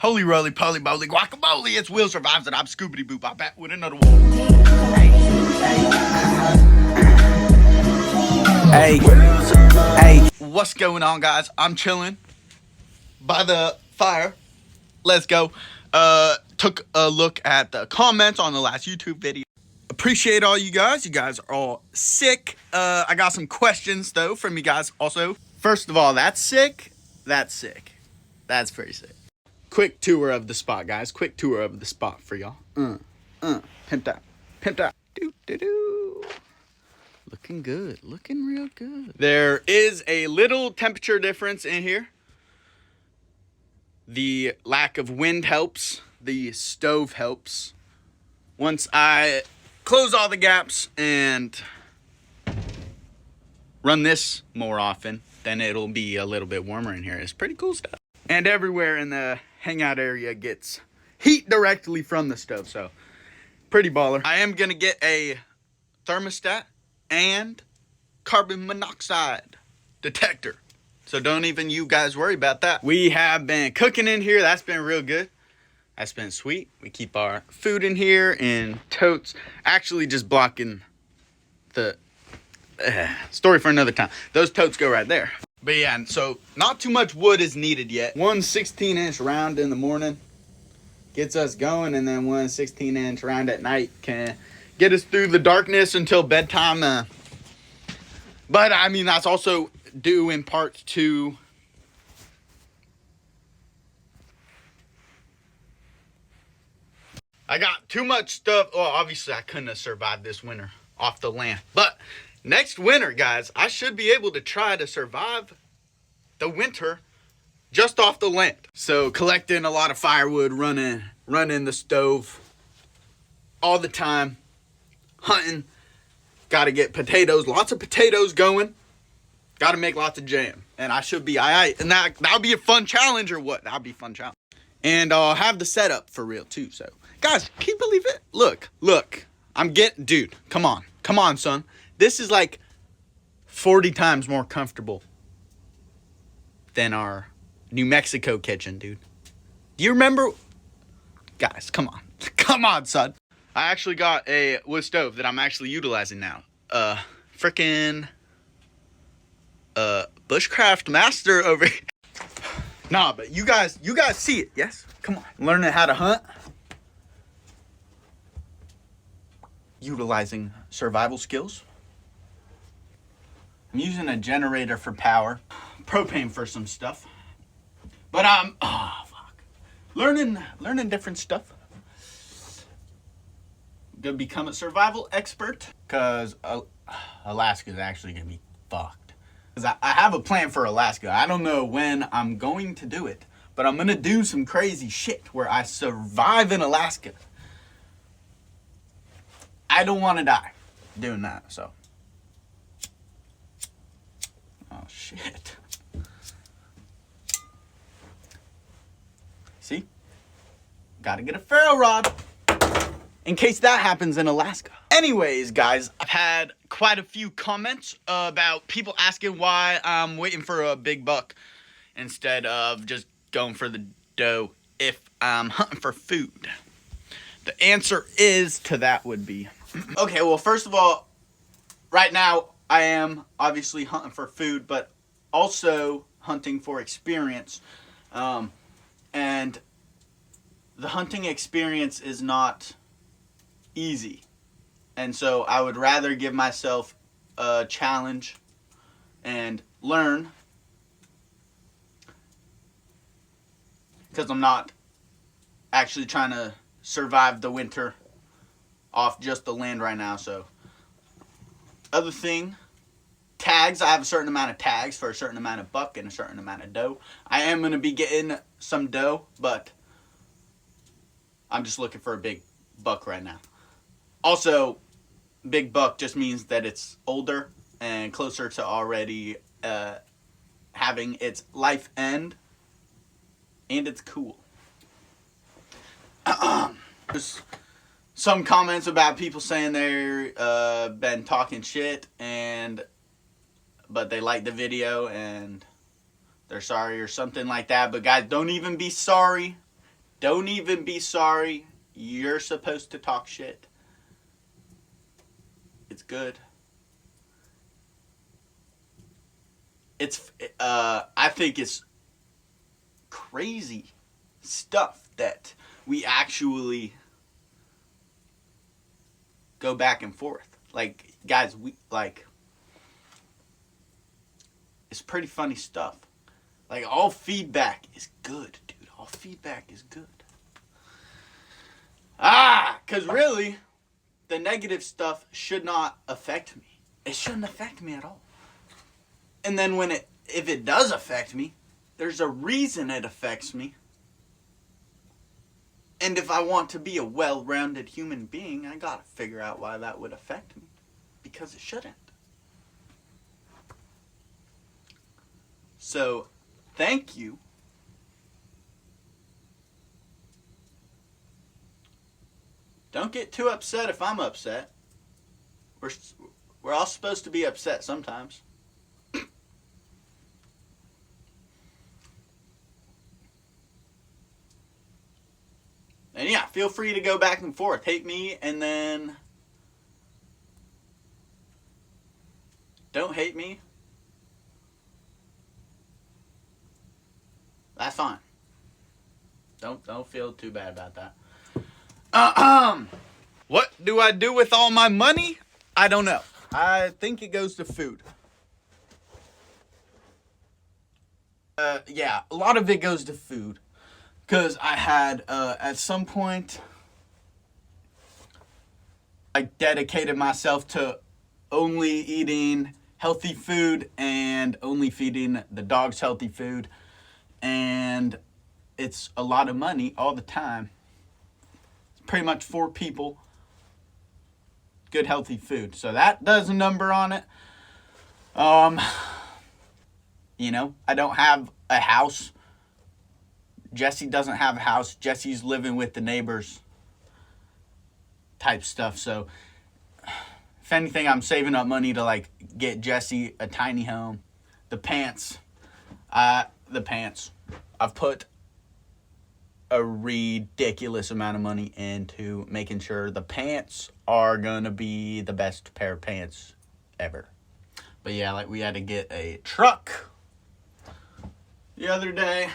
Holy roly poly moly guacamole, it's Willsurvives and I'm Scoobity Boop. I'm back with another one. Hey, what's going on, guys? I'm chilling by the fire. Let's go. Took a look at the comments on the last YouTube video. Appreciate all you guys. You guys are all sick. I got some questions though from you guys also. First of all, that's sick. That's sick. That's pretty sick. Quick tour of the spot, guys. Quick tour of the spot for y'all. Pimped out. Pimped out. Doo-doo-doo. Looking good. Looking real good. There is a little temperature difference in here. The lack of wind helps. The stove helps. Once I close all the gaps and run this more often, then it'll be a little bit warmer in here. It's pretty cool stuff. And everywhere in the hangout area gets heat directly from the stove, so pretty baller. I am gonna get a thermostat and carbon monoxide detector, so don't even you guys worry about that. We have been cooking in here. That's been real good. That's been sweet. We keep our food in here in totes. Actually just blocking the story for another time. Those totes go right there. But yeah, so not too much wood is needed yet. One 16-inch round in the morning gets us going, and then one 16-inch round at night can get us through the darkness until bedtime. But I mean, that's also due in part to I got too much stuff. Well, obviously I couldn't have survived this winter off the land, but next winter, guys, I should be able to try to survive the winter just off the land. So collecting a lot of firewood, running the stove all the time, hunting, got to get potatoes, lots of potatoes going, got to make lots of jam, and I should be all right. And that'll be a fun challenge or what? That'll be a fun challenge. And I'll have the setup for real too. So guys, can you believe it? Look, I'm getting, dude, come on, son. This is like 40 times more comfortable than our New Mexico kitchen, dude. Do you remember? Guys, come on. Come on, son. I actually got a wood stove that I'm actually utilizing now. Frickin' Bushcraft master over here. Nah, but you guys see it, yes? Come on. Learning how to hunt. Utilizing survival skills. I'm using a generator for power, propane for some stuff, but I'm learning different stuff. Gonna become a survival expert, cause Alaska is actually gonna be fucked. Cause I have a plan for Alaska. I don't know when I'm going to do it, but I'm gonna do some crazy shit where I survive in Alaska. I don't want to die doing that, so. Oh, shit. See? Gotta get a ferro rod in case that happens in Alaska. Anyways, guys, I've had quite a few comments about people asking why I'm waiting for a big buck instead of just going for the doe if I'm hunting for food. The answer is to that would be, okay, well, first of all, right now, I am obviously hunting for food, but also hunting for experience. And the hunting experience is not easy. And so I would rather give myself a challenge and learn, because I'm not actually trying to survive the winter off just the land right now. So other thing, tags. I have a certain amount of tags for a certain amount of buck and a certain amount of doe. I am going to be getting some doe, but I'm just looking for a big buck right now. Also, big buck just means that it's older and closer to already having its life end, and it's cool. There's some comments about people saying they're been talking shit, but they like the video and they're sorry or something like that. But guys, don't even be sorry. Don't even be sorry. You're supposed to talk shit. It's good. I think it's crazy stuff that we actually go back and forth. Like, guys, it's pretty funny stuff. Like, all feedback is good, dude. All feedback is good. Because really, the negative stuff should not affect me. It shouldn't affect me at all. And then if it does affect me, there's a reason it affects me. And if I want to be a well-rounded human being, I gotta figure out why that would affect me. Because it shouldn't. So, thank you. Don't get too upset if I'm upset. We're all supposed to be upset sometimes. And yeah, feel free to go back and forth. Hate me and then don't hate me. That's fine. Don't feel too bad about that. What do I do with all my money? I don't know. I think it goes to food. Yeah, a lot of it goes to food. Because I had, at some point, I dedicated myself to only eating healthy food and only feeding the dogs healthy food. And it's a lot of money all the time. It's pretty much 4 people. Good healthy food. So that does a number on it. You know, I don't have a house. Jesse doesn't have a house. Jesse's living with the neighbors type stuff. So if anything, I'm saving up money to like get Jesse a tiny home. The pants. I've put a ridiculous amount of money into making sure the pants are gonna be the best pair of pants ever. But yeah, like we had to get a truck the other day.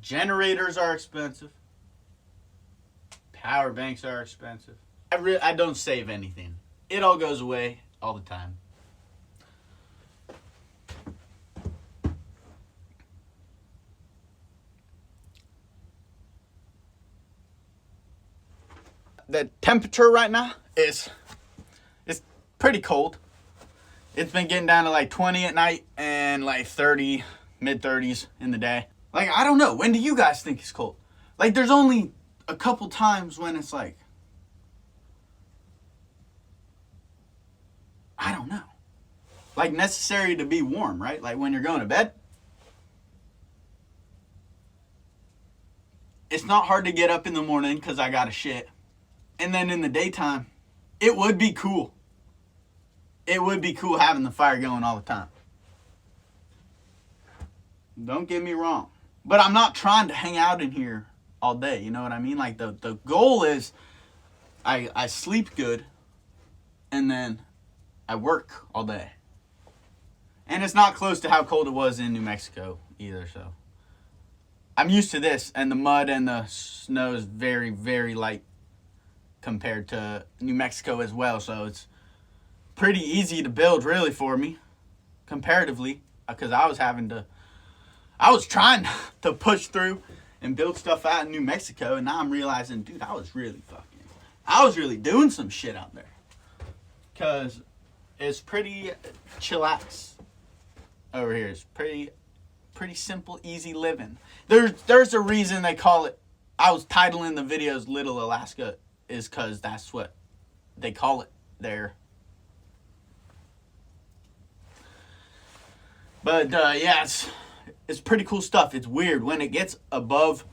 Generators are expensive. Power banks are expensive. I don't save anything. It all goes away all the time. The temperature right now is pretty cold. It's been getting down to like 20 at night and like 30, mid-30s in the day. Like, I don't know. When do you guys think it's cold? Like, there's only a couple times when it's like, I don't know. Like, necessary to be warm, right? Like, when you're going to bed. It's not hard to get up in the morning because I got to shit. And then in the daytime, it would be cool. It would be cool having the fire going all the time. Don't get me wrong. But I'm not trying to hang out in here all day. You know what I mean? Like, the goal is I sleep good and then I work all day. And it's not close to how cold it was in New Mexico either, so. I'm used to this, and the mud and the snow is very, very light compared to New Mexico as well, so it's pretty easy to build really for me, comparatively, because I was trying to push through and build stuff out in New Mexico, and now I'm realizing, dude, I was really doing some shit out there. Because it's pretty chillax over here. It's pretty simple, easy living. There's a reason they call it, I was titling the videos Little Alaska, is because that's what they call it there. But yeah, it's pretty cool stuff. It's weird. When it gets above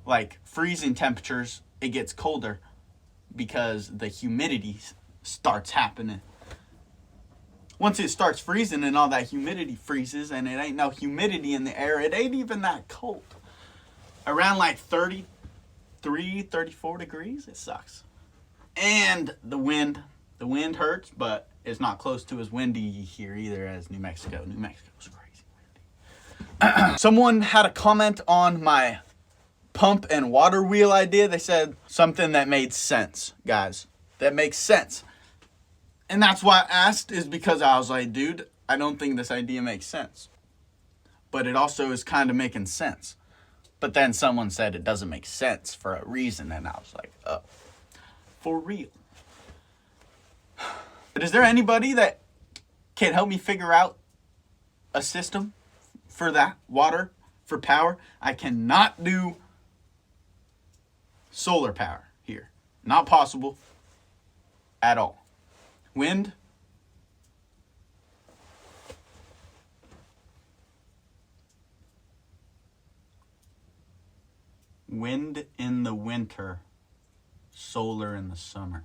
like freezing temperatures, it gets colder because the humidity starts happening. Once it starts freezing and all that humidity freezes and it ain't no humidity in the air, it ain't even that cold. Around like 30, 34 degrees. It sucks. And the wind hurts, but it's not close to as windy here either as New Mexico. New Mexico's crazy windy. Someone had a comment on my pump and water wheel idea. They said something that made sense, guys. That makes sense. And that's why I asked, is because I was like, dude, I don't think this idea makes sense. But it also is kind of making sense. But then someone said it doesn't make sense for a reason. And I was like, oh, for real. But is there anybody that can help me figure out a system for that? Water, for power? I cannot do solar power here. Not possible at all. Wind. Wind in the winter, solar in the summer.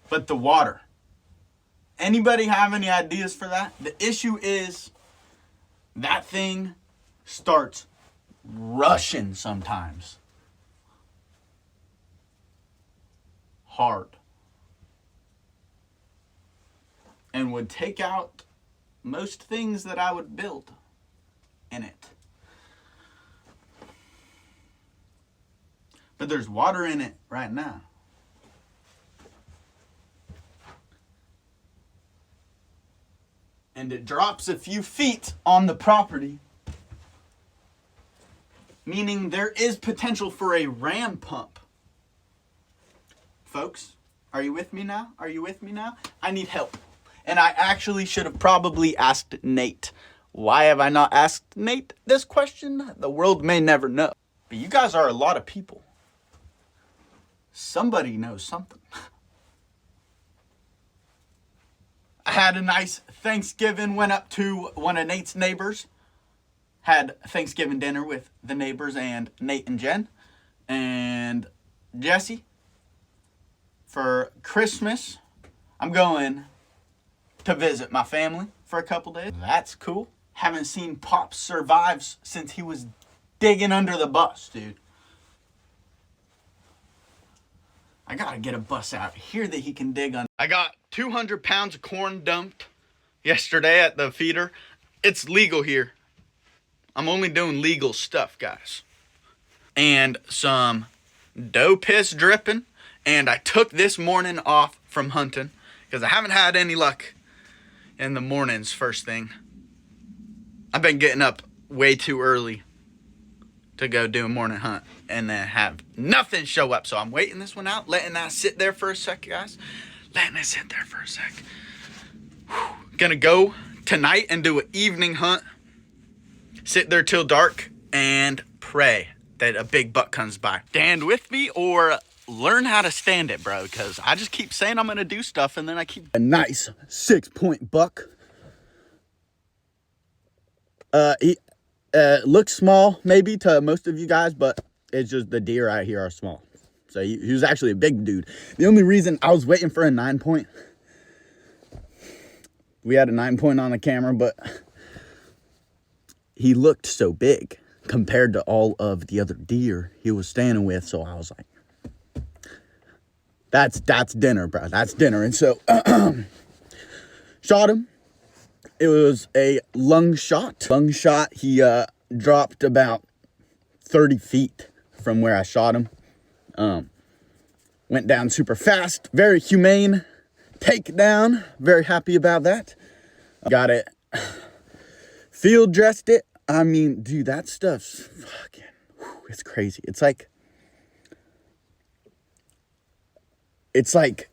But the water. Anybody have any ideas for that? The issue is that thing starts rushing sometimes. Hard. And would take out most things that I would build in it. But there's water in it right now. And it drops a few feet on the property, meaning there is potential for a ram pump. Folks, are you with me now? Are you with me now? I need help. And I actually should have probably asked Nate. Why have I not asked Nate this question? The world may never know. But you guys are a lot of people. Somebody knows something. I had a nice Thanksgiving, went up to one of Nate's neighbors. Had Thanksgiving dinner with the neighbors and Nate and Jen and Jesse. For Christmas, I'm going to visit my family for a couple days. That's cool. Haven't seen Pop Survives since he was digging under the bus, dude. I gotta get a bus out here that he can dig under. I got 200 pounds of corn dumped yesterday at the feeder. It's legal here. I'm only doing legal stuff, guys. And some doe piss dripping. And I took this morning off from hunting because I haven't had any luck in the mornings first thing. I've been getting up way too early to go do a morning hunt and then have nothing show up. So I'm waiting this one out, letting that sit there for a sec, guys. Letting it sit there for a sec. Gonna go tonight and do an evening hunt. Sit there till dark and pray that a big buck comes by. Stand with me or learn how to stand it, bro, because I just keep saying I'm gonna do stuff and then I keep... A nice 6-point buck. He looks small maybe to most of you guys, but it's just the deer out here are small. So he was actually a big dude. The only reason I was waiting for a 9-point, we had a 9-point on the camera, but he looked so big compared to all of the other deer he was standing with. So I was like, that's dinner, bro. That's dinner. And so shot him. It was a lung shot. Lung shot. He dropped about 30 feet from where I shot him. Went down super fast. Very humane takedown. Very happy about that. Got it. Field dressed it. I mean, dude, that stuff's fucking, it's crazy. It's like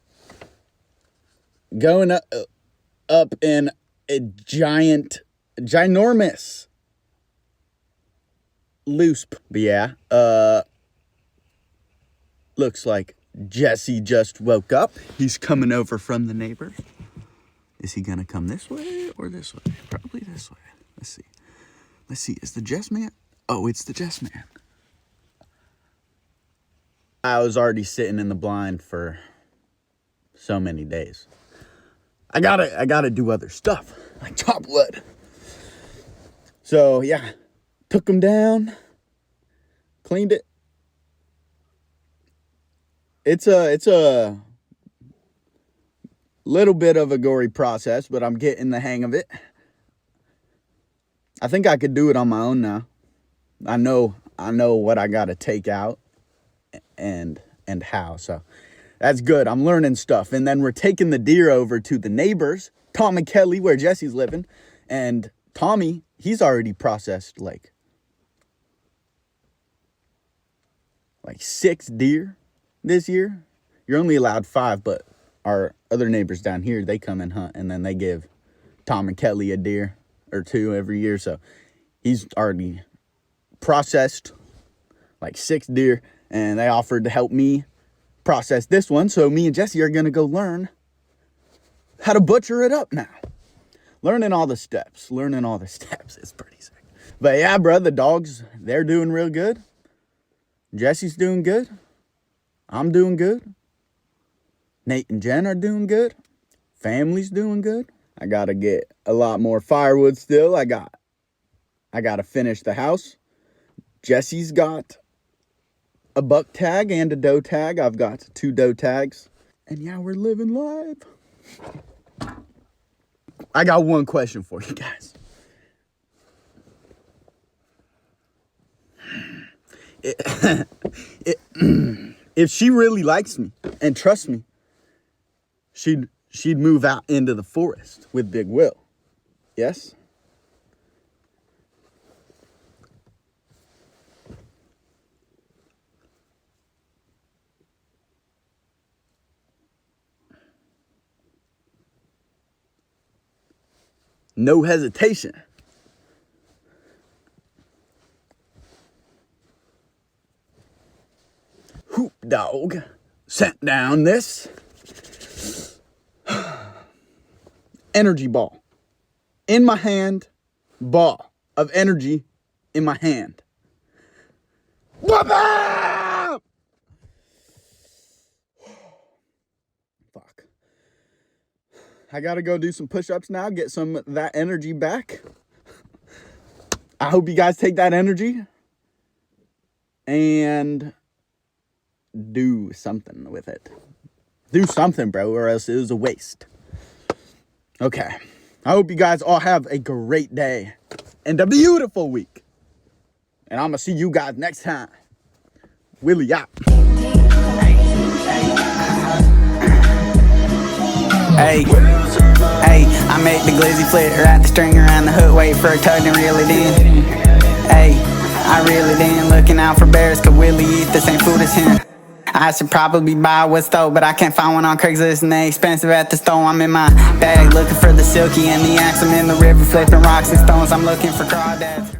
going up in a ginormous loose. But yeah, looks like Jesse just woke up. He's coming over from the neighbor. Is he gonna come this way or this way? Probably this way. Let's see. Let's see. Is the Jess man? Oh, it's the Jess man. I was already sitting in the blind for so many days. I gotta do other stuff, like chop wood. So yeah, took them down, cleaned it. It's a little bit of a gory process, but I'm getting the hang of it. I think I could do it on my own now. I know what I gotta take out and how. So that's good. I'm learning stuff. And then we're taking the deer over to the neighbors, Tom and Kelly, where Jesse's living. And Tommy, he's already processed like 6 deer this year. You're only allowed 5, but our other neighbors down here, they come and hunt, and then they give Tom and Kelly a deer or 2 every year. So he's already processed like 6 deer, and they offered to help me process this one. So me and Jesse are gonna go learn how to butcher it up now. Learning all the steps. It's pretty sick. But yeah, bro, the dogs, they're doing real good. Jesse's doing good. I'm doing good. Nate and Jen are doing good. Family's doing good. I gotta get a lot more firewood still. I gotta finish the house. Jesse's got a buck tag and a doe tag. I've got 2 doe tags. And yeah, we're living life. I got one question for you guys. If she really likes me and trusts me, she'd move out into the forest with Big Will. Yes? No hesitation. Hoop dog sent down this energy ball in my hand, ball of energy in my hand. Fuck. I gotta go do some push-ups now, get some of that energy back. I hope you guys take that energy and do something with it. Do something, bro, or else it was a waste. Okay. I hope you guys all have a great day and a beautiful week. And I'm gonna see you guys next time. Willie out. Hey, I make the glizzy flip, wrap the string around the hook, wait for a tug and reel it in. Hey, I reel it in, looking out for bears, cause Willie eat the same food as him. I should probably buy a wood stove, but I can't find one on Craigslist and they expensive at the store. I'm in my bag looking for the silky and the axe. I'm in the river flipping rocks and stones. I'm looking for crawdads.